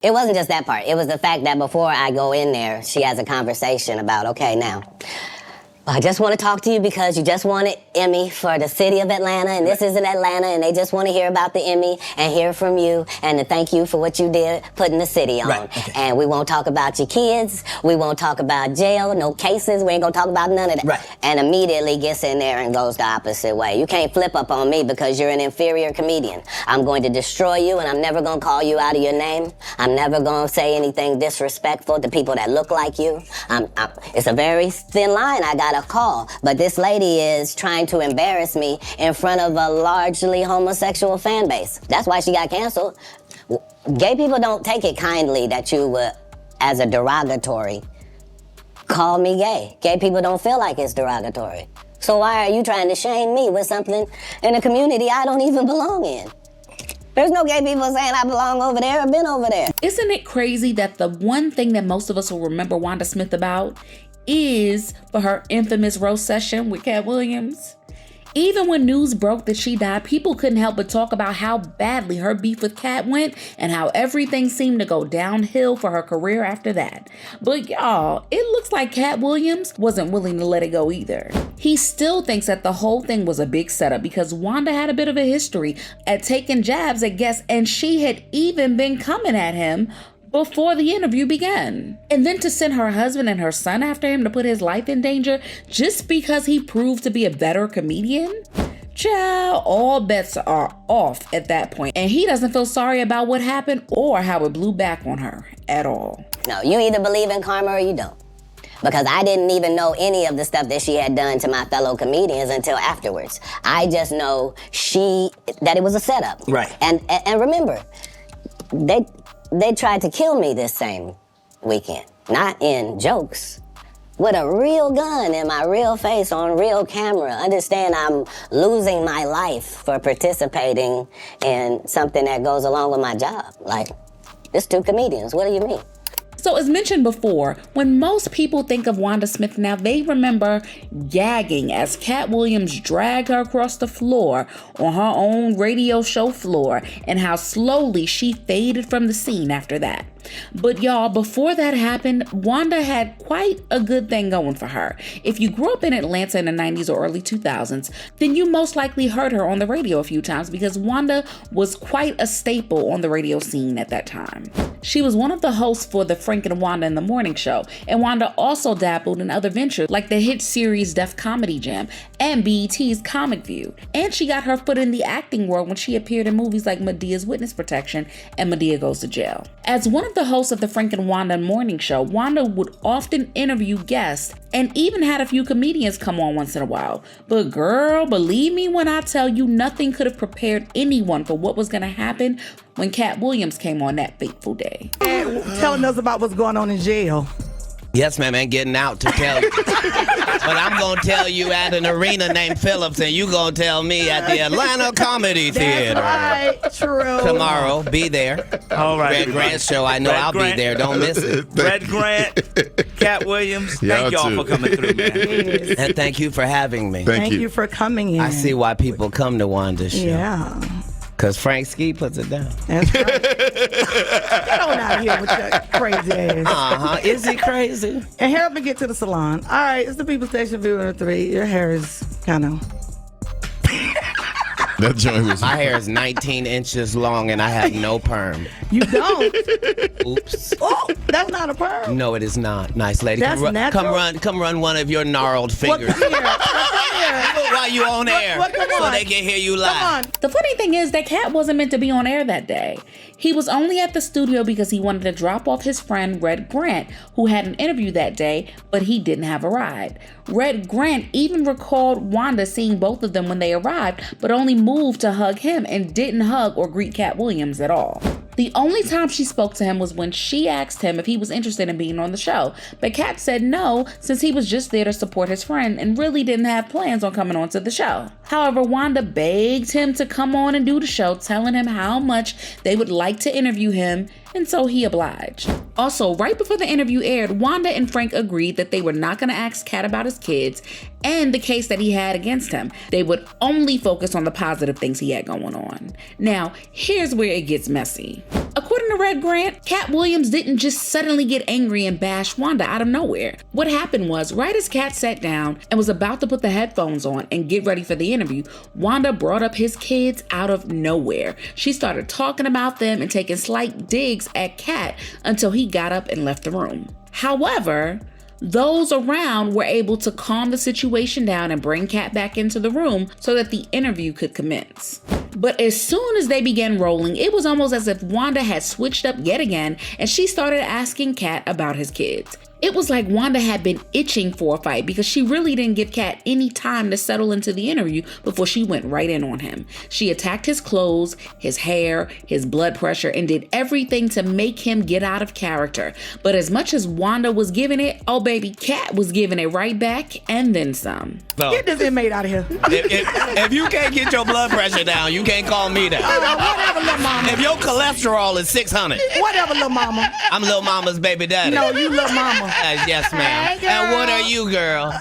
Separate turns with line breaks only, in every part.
It wasn't just that part. It was the fact that before I go in there, she has a conversation about, okay, now, I just want to talk to you because you just won an Emmy for the city of Atlanta, and this is in Atlanta, and they just want to hear about the Emmy and hear from you and to thank you for what you did putting the city on.
Right. Okay.
And we won't talk about your kids. We won't talk about jail, no cases. We ain't going to talk about none of that.
Right.
And immediately gets in there and goes the opposite way. You can't flip up on me because you're an inferior comedian. I'm going to destroy you, and I'm never going to call you out of your name. I'm never going to say anything disrespectful to people that look like you. It's a very thin line I got to call, but this lady is trying to embarrass me in front of a largely homosexual fan base. That's why she got canceled. Gay people don't take it kindly that you would, as a derogatory, call me gay. Gay people don't feel like it's derogatory. So why are you trying to shame me with something in a community I don't even belong in? There's no gay people saying I belong over there or been over there.
Isn't it crazy that the one thing that most of us will remember Wanda Smith about is for her infamous roast session with Katt Williams? Even when news broke that she died, people couldn't help but talk about how badly her beef with Katt went and how everything seemed to go downhill for her career after that. But y'all, it looks like Katt Williams wasn't willing to let it go either. He still thinks that the whole thing was a big setup because Wanda had a bit of a history at taking jabs at guests, and she had even been coming at him before the interview began. And then to send her husband and her son after him to put his life in danger just because he proved to be a better comedian? Child, all bets are off at that point. And he doesn't feel sorry about what happened or how it blew back on her at all.
No, you either believe in karma or you don't. Because I didn't even know any of the stuff that she had done to my fellow comedians until afterwards. I just know that it was a setup.
Right.
And remember, they tried to kill me this same weekend. Not in jokes. With a real gun in my real face on real camera. Understand I'm losing my life for participating in something that goes along with my job. Like, it's two comedians, what do you mean?
So as mentioned before, when most people think of Wanda Smith now, they remember gagging as Katt Williams dragged her across the floor on her own radio show floor and how slowly she faded from the scene after that. But y'all, before that happened, Wanda had quite a good thing going for her. If you grew up in Atlanta in the 90s or early 2000s, then you most likely heard her on the radio a few times because Wanda was quite a staple on the radio scene at that time. She was one of the hosts for the Frank and Wanda in the Morning Show, and Wanda also dabbled in other ventures like the hit series Def Comedy Jam and BET's Comic View. And she got her foot in the acting world when she appeared in movies like Medea's Witness Protection and Medea Goes to Jail. As one of the hosts of the Frank and Wanda Morning Show, Wanda would often interview guests and even had a few comedians come on once in a while. But girl, believe me when I tell you, nothing could have prepared anyone for what was going to happen when Katt Williams came on that fateful day.
And telling us about what's going on in jail.
Yes, ma'am, ain't getting out to tell you. But I'm going to tell you at an arena named Phillips, and you going to tell me at the Atlanta Comedy Theater.
That's right, true.
Tomorrow, be there.
All right.
Red Grant show, I know
Red
I'll
Grant.
be there. Don't miss it.
Red Grant, Katt Williams, thank y'all for coming through, man.
Yes.
And thank you for having me.
Thank you for coming in.
I see why people come to Wanda's show.
Yeah.
Because Frank Ski puts it down.
That's right. Get on out of here with your crazy ass.
Uh-huh. Is he crazy?
And help me get to the salon. All right, it's the People Station Viewer 3. Your hair is kind of...
That joint was.
My hair is 19 inches long, and I have no perm.
You don't?
Oops.
Oh, that's not a perm.
No, it is not. Nice lady.
That's natural?
Come run one of your gnarled
What,
fingers.
come here. Come here.
While you on air,
come
so
on.
they can hear you live.
Come on.
The funny thing is that Katt wasn't meant to be on air that day. He was only at the studio because he wanted to drop off his friend Red Grant, who had an interview that day, but he didn't have a ride. Red Grant even recalled Wanda seeing both of them when they arrived, but only moved to hug him and didn't hug or greet Katt Williams at all. The only time she spoke to him was when she asked him if he was interested in being on the show, but Katt said no, since he was just there to support his friend and really didn't have plans on coming on to the show. However, Wanda begged him to come on and do the show, telling him how much they would like to interview him, and so he obliged. Also, right before the interview aired, Wanda and Frank agreed that they were not going to ask Katt about his kids and the case that he had against him. They would only focus on the positive things he had going on. Now, here's where it gets messy. According to Red Grant, Katt Williams didn't just suddenly get angry and bash Wanda out of nowhere. What happened was, right as Katt sat down and was about to put the headphones on and get ready for the interview, Wanda brought up his kids out of nowhere. She started talking about them and taking slight digs at Katt until he got up and left the room. However, those around were able to calm the situation down and bring Katt back into the room so that the interview could commence. But as soon as they began rolling, it was almost as if Wanda had switched up yet again and she started asking Katt about his kids. It was like Wanda had been itching for a fight because she really didn't give Katt any time to settle into the interview before she went right in on him. She attacked his clothes, his hair, his blood pressure, and did everything to make him get out of character. But as much as Wanda was giving it, oh baby, Katt was giving it right back and then some.
So,
Get this inmate out of here.
if you can't get your blood pressure down, you can't call me down.
Whatever, little mama.
If your cholesterol is 600,
Whatever, little mama.
I'm little mama's baby daddy.
No, you little mama.
Yes, ma'am.
Hey,
and what are you, girl?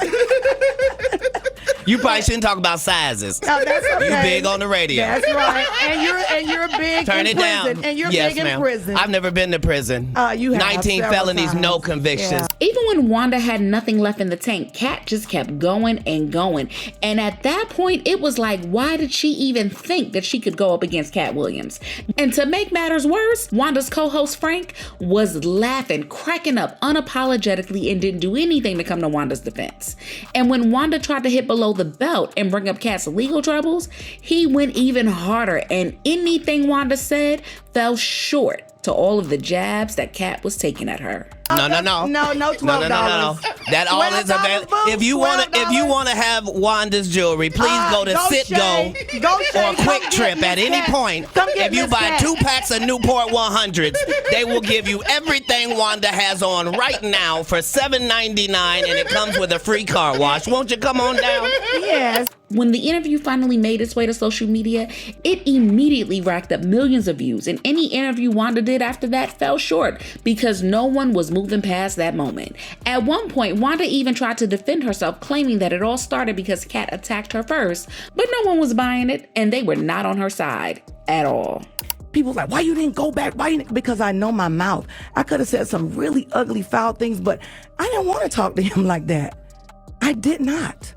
You probably shouldn't talk about sizes.
No, that's okay.
You big on the radio.
That's right. And you're big
Turn
in
it
prison.
down.
And you're
yes,
big
ma'am.
in prison.
I've never been to prison.
You have
19
several
felonies,
times.
no convictions.
Yeah.
Even when Wanda had nothing left in the tank, Katt just kept going and going. And at that point, it was like, why did she even think that she could go up against Katt Williams? And to make matters worse, Wanda's co-host Frank was laughing, cracking up unapologetically and didn't do anything to come to Wanda's defense. And when Wanda tried to hit below the belt and bring up Katt's legal troubles, he went even harder, and anything Wanda said fell short to all of the jabs that Katt was taking at her.
No, $12.
No.
That all is available. If you want to have Wanda's jewelry, please go to Citgo or Quick Trip at any point. If you buy 2 packs of Newport 100s, they will give you everything Wanda has on right now for $7.99, and it comes with a free car wash. Won't you come on down?
Yes.
When the interview finally made its way to social media, it immediately racked up millions of views, and any interview Wanda did after that fell short because no one was moving past that moment. At one point, Wanda even tried to defend herself, claiming that it all started because Katt attacked her first, but no one was buying it, and they were not on her side at all.
People like, why you didn't go back? Because I know my mouth. I could have said some really ugly, foul things, but I didn't want to talk to him like that. I did not.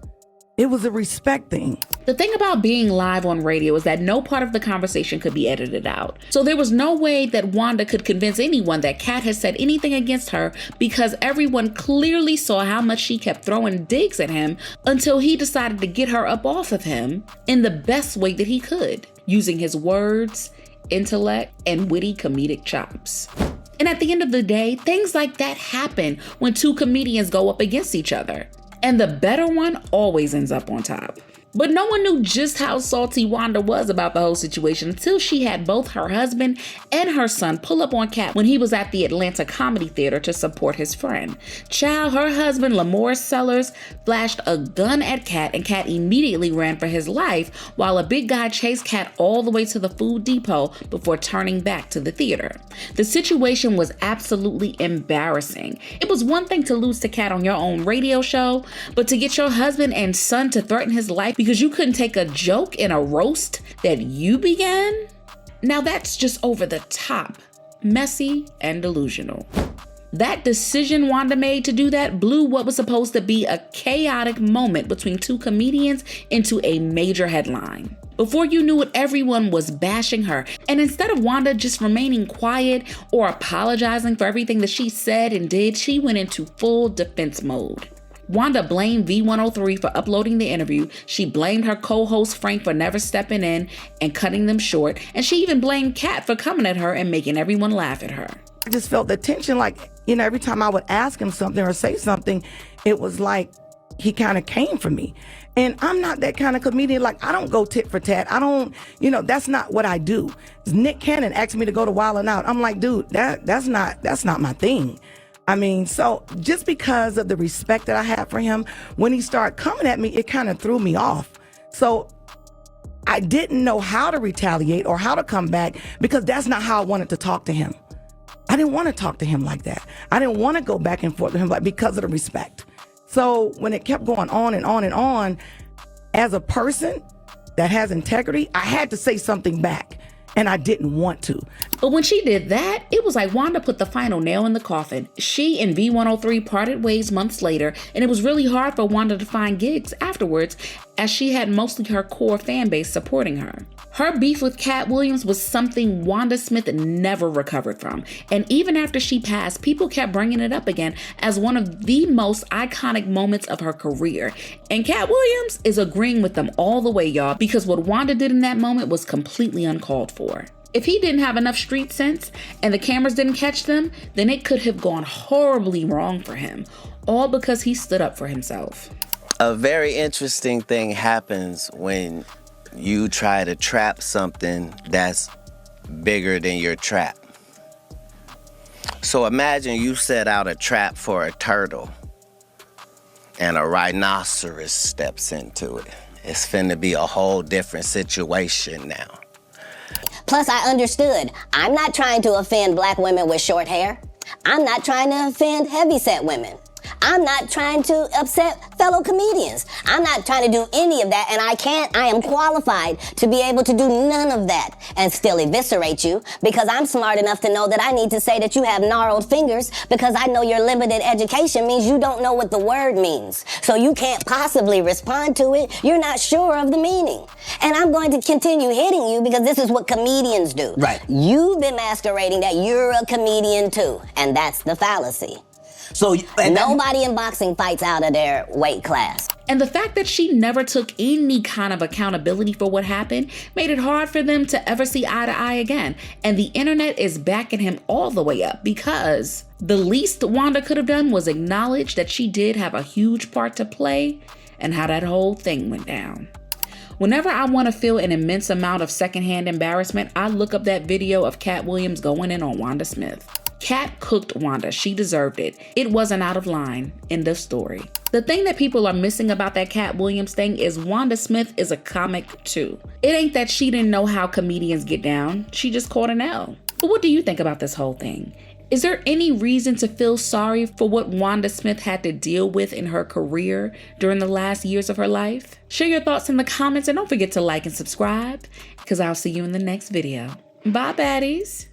It was a respect thing.
The thing about being live on radio is that no part of the conversation could be edited out. So there was no way that Wanda could convince anyone that Katt had said anything against her because everyone clearly saw how much she kept throwing digs at him until he decided to get her up off of him in the best way that he could, using his words, intellect, and witty comedic chops. And at the end of the day, things like that happen when two comedians go up against each other. And the better one always ends up on top. But no one knew just how salty Wanda was about the whole situation until she had both her husband and her son pull up on Katt when he was at the Atlanta Comedy Theater to support his friend. Child, her husband, Lamore Sellers, flashed a gun at Katt, and Katt immediately ran for his life while a big guy chased Katt all the way to the food depot before turning back to the theater. The situation was absolutely embarrassing. It was one thing to lose to Katt on your own radio show, but to get your husband and son to threaten his life because you couldn't take a joke in a roast that you began? Now that's just over the top, messy, and delusional. That decision Wanda made to do that blew what was supposed to be a chaotic moment between two comedians into a major headline. Before you knew it, everyone was bashing her. And instead of Wanda just remaining quiet or apologizing for everything that she said and did, she went into full defense mode. Wanda blamed V103 for uploading the interview. She blamed her co-host Frank for never stepping in and cutting them short. And she even blamed Katt for coming at her and making everyone laugh at her.
I just felt the tension, like, every time I would ask him something or say something, it was like he kind of came for me. And I'm not that kind of comedian. Like, I don't go tit for tat. I don't, that's not what I do. Nick Cannon asked me to go to Wild 'N Out. I'm like, dude, that's not my thing. So just because of the respect that I have for him, when he started coming at me, it kind of threw me off. So I didn't know how to retaliate or how to come back because that's not how I wanted to talk to him. I didn't want to talk to him like that. I didn't want to go back and forth with him because of the respect. So when it kept going on and on and on, as a person that has integrity, I had to say something back, and I didn't want to.
But when she did that, it was like Wanda put the final nail in the coffin. She and V103 parted ways months later, and it was really hard for Wanda to find gigs afterwards, as she had mostly her core fan base supporting her. Her beef with Katt Williams was something Wanda Smith never recovered from, and even after she passed, people kept bringing it up again as one of the most iconic moments of her career. And Katt Williams is agreeing with them all the way, y'all, because what Wanda did in that moment was completely uncalled for. If he didn't have enough street sense and the cameras didn't catch them, then it could have gone horribly wrong for him, all because he stood up for himself.
A very interesting thing happens when you try to trap something that's bigger than your trap. So imagine you set out a trap for a turtle and a rhinoceros steps into it. It's finna be a whole different situation now.
Plus, I understood. I'm not trying to offend black women with short hair. I'm not trying to offend heavyset women. I'm not trying to upset fellow comedians. I'm not trying to do any of that, and I am qualified to be able to do none of that and still eviscerate you, because I'm smart enough to know that I need to say that you have gnarled fingers, because I know your limited education means you don't know what the word means. So you can't possibly respond to it. You're not sure of the meaning. And I'm going to continue hitting you because this is what comedians do.
Right.
You've been masquerading that you're a comedian too, and that's the fallacy.
So
nobody in boxing fights out of their weight class.
And the fact that she never took any kind of accountability for what happened made it hard for them to ever see eye to eye again. And the internet is backing him all the way up, because the least Wanda could have done was acknowledge that she did have a huge part to play in how that whole thing went down. Whenever I want to feel an immense amount of secondhand embarrassment, I look up that video of Katt Williams going in on Wanda Smith. Katt cooked Wanda. She deserved it. It wasn't out of line. End of story. The thing that people are missing about that Katt Williams thing is Wanda Smith is a comic too. It ain't that she didn't know how comedians get down. She just caught an L. But what do you think about this whole thing? Is there any reason to feel sorry for what Wanda Smith had to deal with in her career during the last years of her life? Share your thoughts in the comments, and don't forget to like and subscribe, because I'll see you in the next video. Bye, baddies.